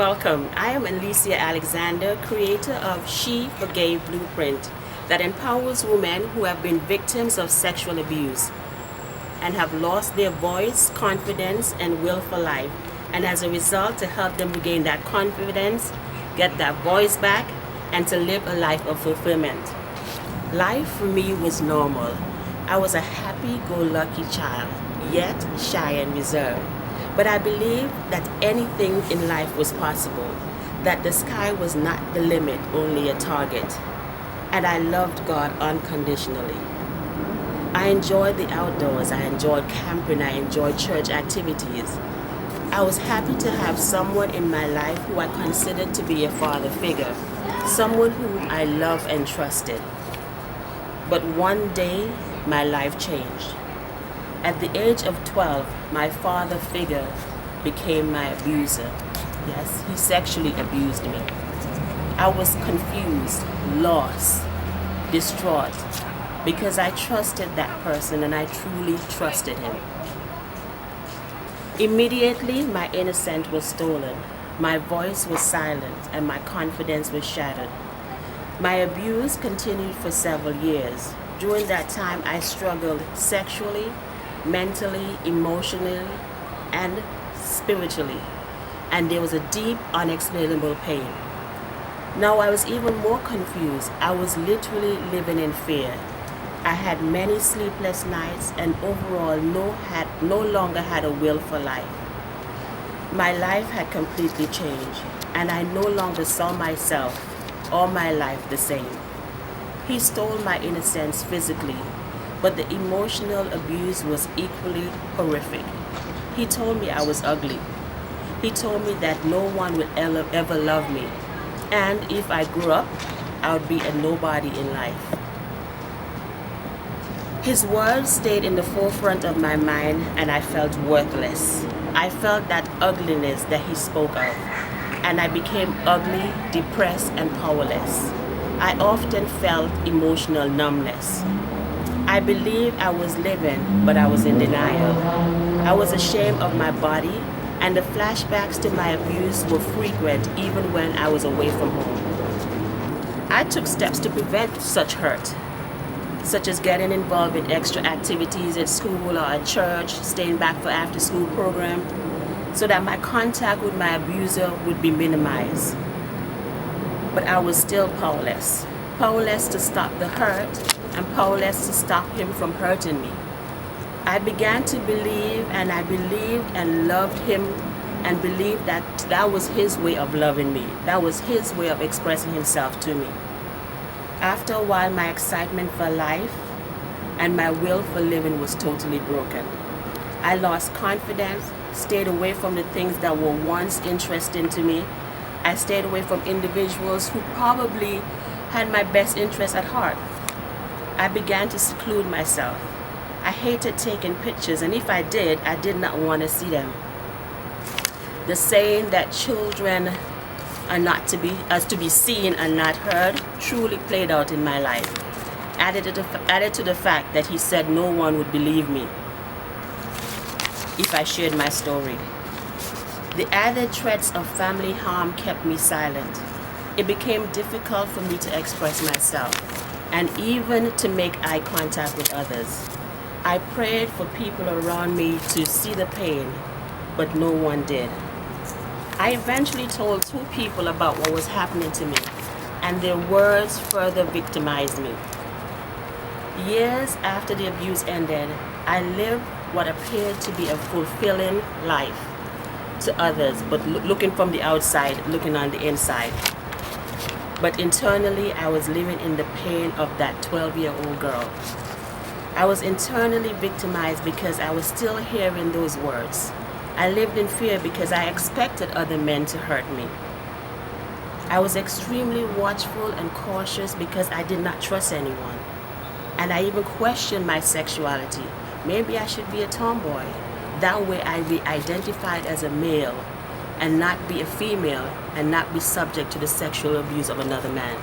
Welcome. I am Alicia Alexander, creator of She Forgave Blueprint that empowers women who have been victims of sexual abuse and have lost their voice, confidence, and will for life. And as a result, to help them regain that confidence, get that voice back, and to live a life of fulfillment. Life for me was normal. I was a happy-go-lucky child, yet shy and reserved. But I believed that anything in life was possible, that the sky was not the limit, only a target. And I loved God unconditionally. I enjoyed the outdoors, I enjoyed camping, I enjoyed church activities. I was happy to have someone in my life who I considered to be a father figure, someone whom I loved and trusted. But one day, my life changed. At the age of 12, my father figure became my abuser. Yes, he sexually abused me. I was confused, lost, distraught, because I trusted that person and I truly trusted him. Immediately, my innocence was stolen. My voice was silenced and my confidence was shattered. My abuse continued for several years. During that time, I struggled sexually, mentally, emotionally, and spiritually. And there was a deep, unexplainable pain. Now I was even more confused. I was literally living in fear. I had many sleepless nights and overall no longer had a will for life. My life had completely changed, and I no longer saw myself or my life the same. He stole my innocence physically, but the emotional abuse was equally horrific. He told me I was ugly. He told me that no one would ever love me, and if I grew up, I would be a nobody in life. His words stayed in the forefront of my mind, and I felt worthless. I felt that ugliness that he spoke of, and I became ugly, depressed, and powerless. I often felt emotional numbness. I believed I was living, but I was in denial. I was ashamed of my body, and the flashbacks to my abuse were frequent even when I was away from home. I took steps to prevent such hurt, such as getting involved in extra activities at school or at church, staying back for after-school program, so that my contact with my abuser would be minimized. But I was still powerless. Powerless to stop the hurt and powerless to stop him from hurting me. I began to believe, and I believed and loved him and believed that that was his way of loving me. That was his way of expressing himself to me. After a while, my excitement for life and my will for living was totally broken. I lost confidence, stayed away from the things that were once interesting to me. I stayed away from individuals who probably had my best interest at heart. I began to seclude myself. I hated taking pictures, and if I did not want to see them. The saying that children are not to be seen and not heard truly played out in my life. Added to the fact that he said no one would believe me if I shared my story. The added threats of family harm kept me silent. It became difficult for me to express myself and even to make eye contact with others. I prayed for people around me to see the pain, but no one did. I eventually told 2 people about what was happening to me, and their words further victimized me. Years after the abuse ended, I lived what appeared to be a fulfilling life to others, but looking from the outside, looking on the inside. But internally, I was living in the pain of that 12-year-old girl. I was internally victimized because I was still hearing those words. I lived in fear because I expected other men to hurt me. I was extremely watchful and cautious because I did not trust anyone. And I even questioned my sexuality. Maybe I should be a tomboy. That way I'd be identified as a male and not be a female and not be subject to the sexual abuse of another man.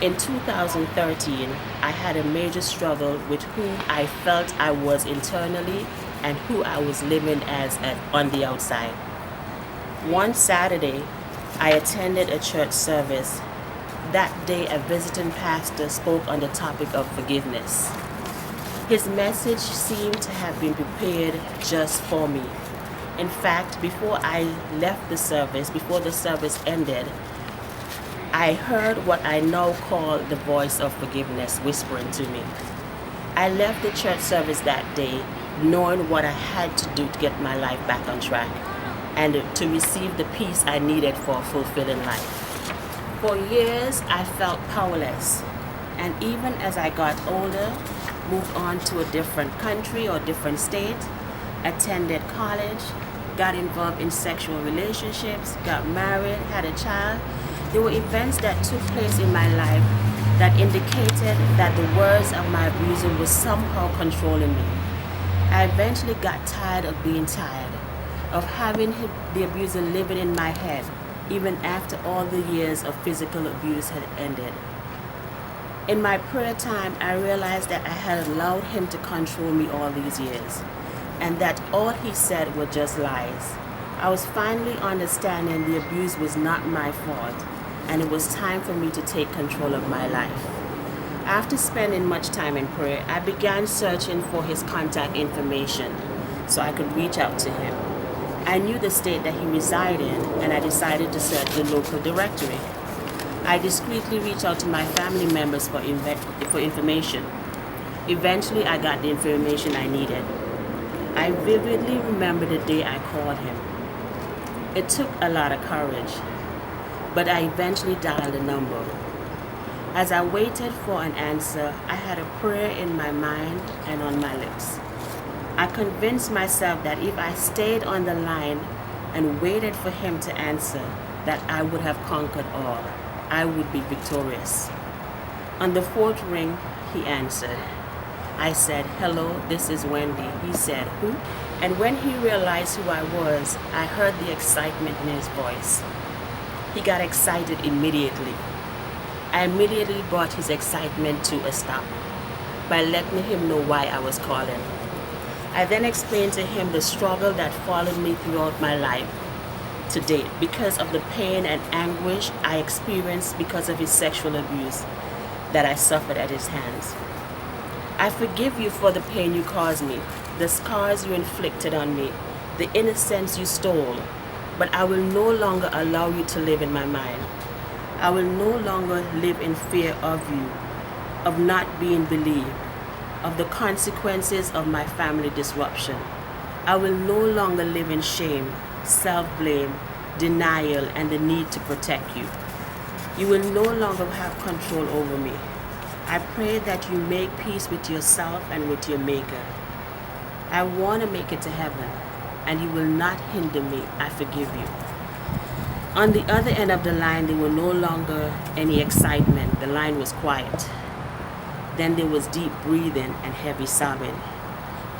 In 2013, I had a major struggle with who I felt I was internally and who I was living as on the outside. One Saturday, I attended a church service. That day, a visiting pastor spoke on the topic of forgiveness. His message seemed to have been prepared just for me. In fact, before I left the service, before the service ended, I heard what I now call the voice of forgiveness whispering to me. I left the church service that day knowing what I had to do to get my life back on track and to receive the peace I needed for a fulfilling life. For years, I felt powerless. And even as I got older, moved on to a different country or different state, attended college, got involved in sexual relationships, got married, had a child, there were events that took place in my life that indicated that the words of my abuser was somehow controlling me. I eventually got tired of being tired, of having the abuser living in my head, even after all the years of physical abuse had ended. In my prayer time, I realized that I had allowed him to control me all these years, and that all he said were just lies. I was finally understanding the abuse was not my fault, and it was time for me to take control of my life. After spending much time in prayer, I began searching for his contact information so I could reach out to him. I knew the state that he resided in, and I decided to search the local directory. I discreetly reached out to my family members for information. Eventually, I got the information I needed. I vividly remember the day I called him. It took a lot of courage, but I eventually dialed the number. As I waited for an answer, I had a prayer in my mind and on my lips. I convinced myself that if I stayed on the line and waited for him to answer, that I would have conquered all. I would be victorious. On the fourth ring, he answered. I said, "Hello, this is Wendy." He said, "Who?" And when he realized who I was, I heard the excitement in his voice. He got excited immediately. I immediately brought his excitement to a stop by letting him know why I was calling. I then explained to him the struggle that followed me throughout my life to date because of the pain and anguish I experienced because of his sexual abuse that I suffered at his hands. I forgive you for the pain you caused me, the scars you inflicted on me, the innocence you stole, but I will no longer allow you to live in my mind. I will no longer live in fear of you, of not being believed, of the consequences of my family disruption. I will no longer live in shame, self-blame, denial, and the need to protect you. You will no longer have control over me. I pray that you make peace with yourself and with your Maker. I want to make it to heaven, and you will not hinder me. I forgive you. On the other end of the line, there were no longer any excitement. The line was quiet. Then there was deep breathing and heavy sobbing.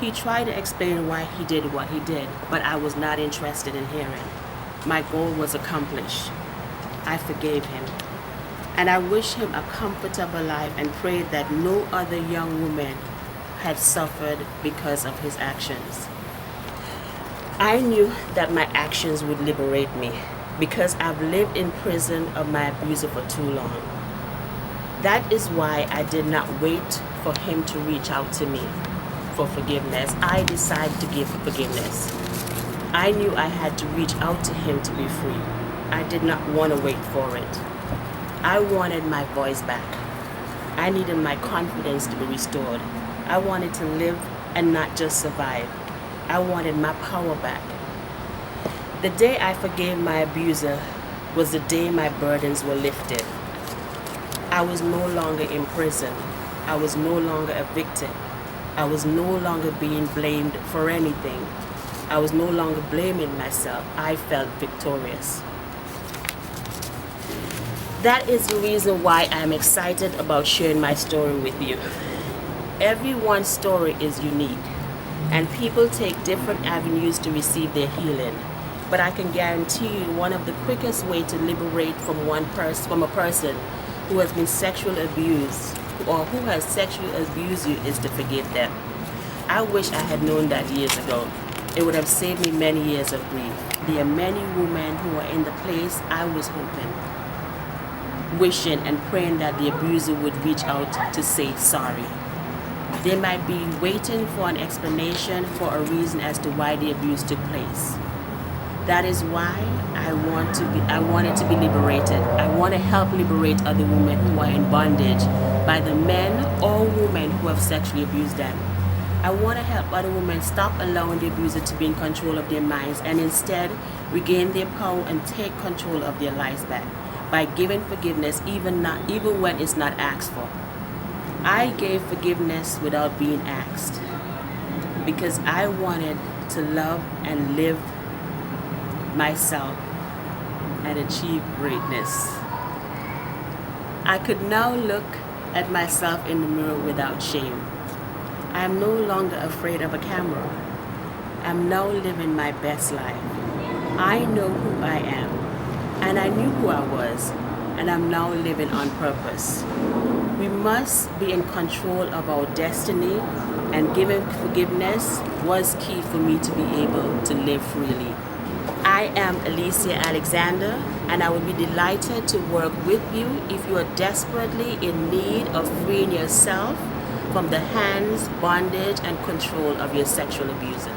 He tried to explain why he did what he did, but I was not interested in hearing. My goal was accomplished. I forgave him. And I wished him a comfortable life and prayed that no other young woman had suffered because of his actions. I knew that my actions would liberate me because I've lived in prison of my abuser for too long. That is why I did not wait for him to reach out to me for forgiveness. I decided to give forgiveness. I knew I had to reach out to him to be free. I did not want to wait for it. I wanted my voice back. I needed my confidence to be restored. I wanted to live and not just survive. I wanted my power back. The day I forgave my abuser was the day my burdens were lifted. I was no longer in prison. I was no longer a victim. I was no longer being blamed for anything. I was no longer blaming myself. I felt victorious. That is the reason why I'm excited about sharing my story with you. Everyone's story is unique, and people take different avenues to receive their healing. But I can guarantee you one of the quickest ways to liberate from a person who has been sexually abused or who has sexually abused you is to forgive them. I wish I had known that years ago. it would have saved me many years of grief. There are many women who are in the place I was hoping, wishing and praying that the abuser would reach out to say sorry. They might be waiting for an explanation for a reason as to why the abuse took place. That is why I wanted to be liberated. I want to help liberate other women who are in bondage by the men or women who have sexually abused them. I want to help other women stop allowing the abuser to be in control of their minds and instead regain their power and take control of their lives back by giving forgiveness even when it's not asked for. I gave forgiveness without being asked because I wanted to love and live myself and achieve greatness. I could now look at myself in the mirror without shame. I am no longer afraid of a camera. I'm now living my best life. I know who I am, and I knew who I was, and I'm now living on purpose. We must be in control of our destiny, and giving forgiveness was key for me to be able to live freely. I am Alicia Alexander, and I would be delighted to work with you if you are desperately in need of freeing yourself from the hands, bondage, and control of your sexual abuser.